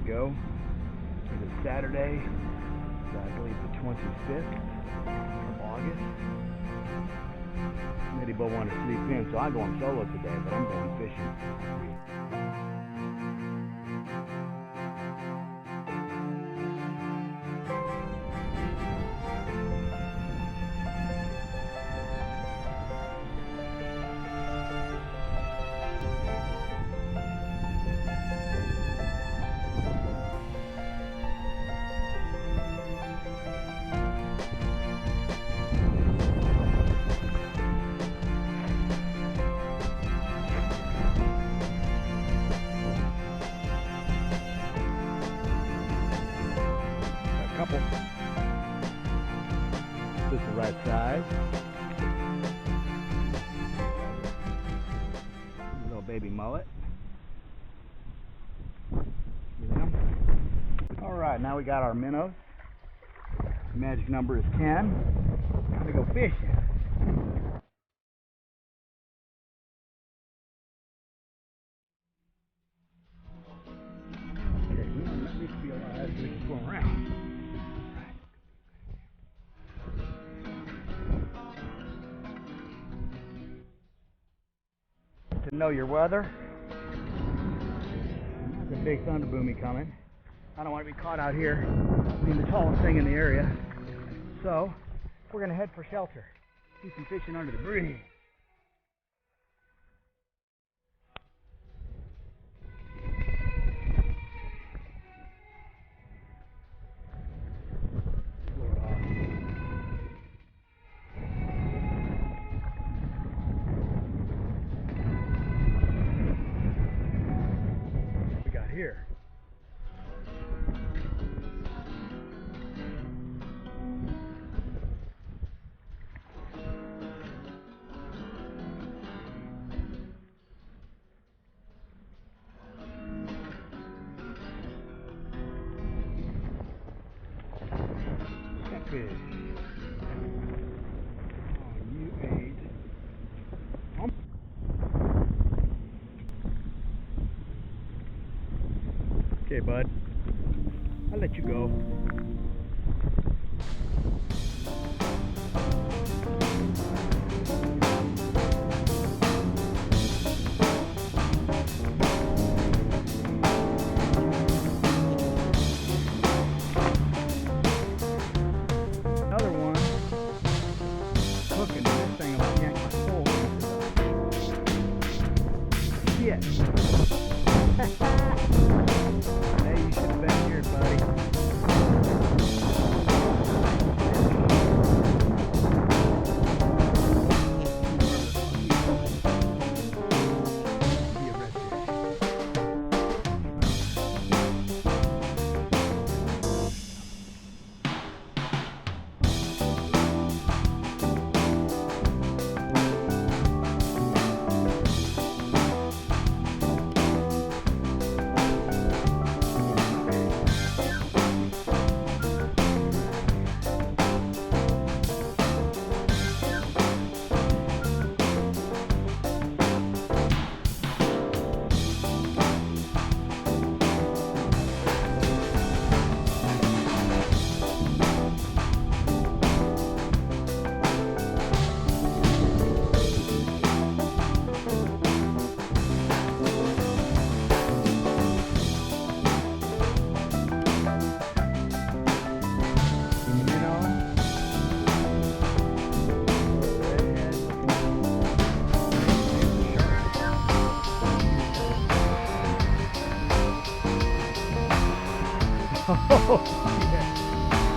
go. It is Saturday, I believe the 25th of August. Eddie Bo wanted to sleep in, so I'm going solo today, but I'm going fishing. Couple. This is the right size. Little baby mullet. Yeah. All right, now we got our minnows. The magic number is 10. Time to go fishing. Okay, we don't need to be alive so we can go around. To know your weather. There's a big thunder boomy coming. I don't want to be caught out here being the tallest thing in the area. So we're going to head for shelter. Do some fishing under the bridge. What we got here? Catfish. Oh, you ate. Okay, bud. I'll let you go. Another one. Cooking this thing will yank my soul. Shit. Hey, you should have been here, buddy. Oh, yeah.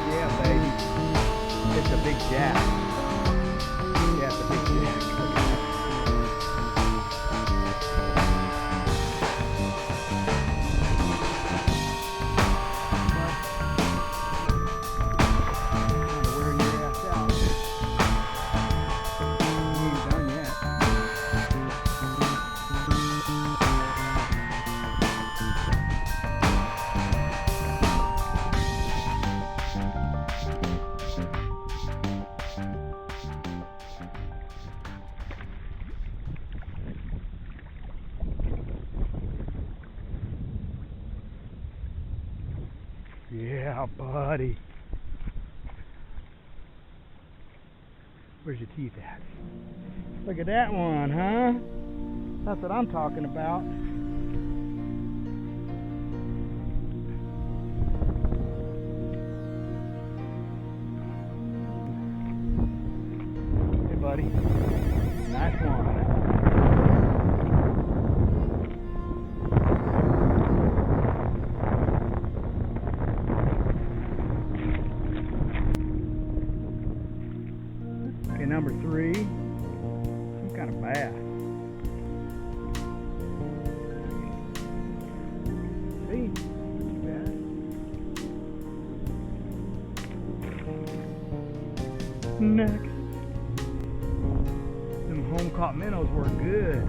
Yeah, baby. It's a big jack. Yeah, it's a big jack. Wearing your ass out. You ain't done yet. Yeah, buddy. Where's your teeth at? Look at that one, huh? That's what I'm talking about. Hey, buddy. Nice one. Okay, number 3. Some kind of bass. See? Bass. Next. Them home caught minnows were good.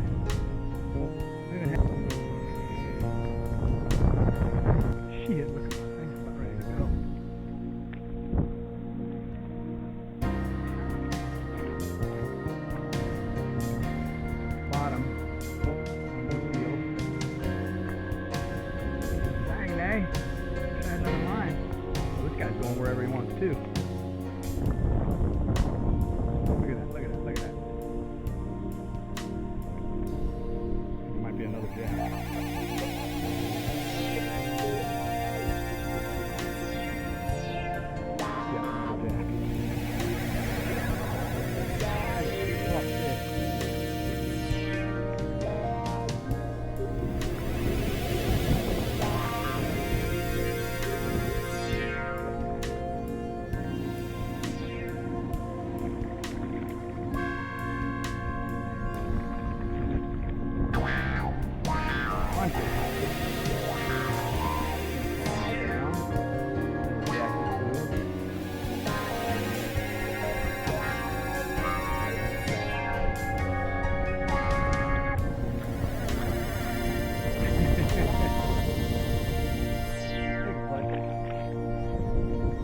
Shit, look at my thing's about ready to go. Bottom on the wheel. Dang, nay. Try another line. Oh, this guy's going wherever he wants to. Look at that, look at that, look at that. It might be another jack.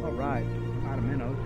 All right, out of minnows.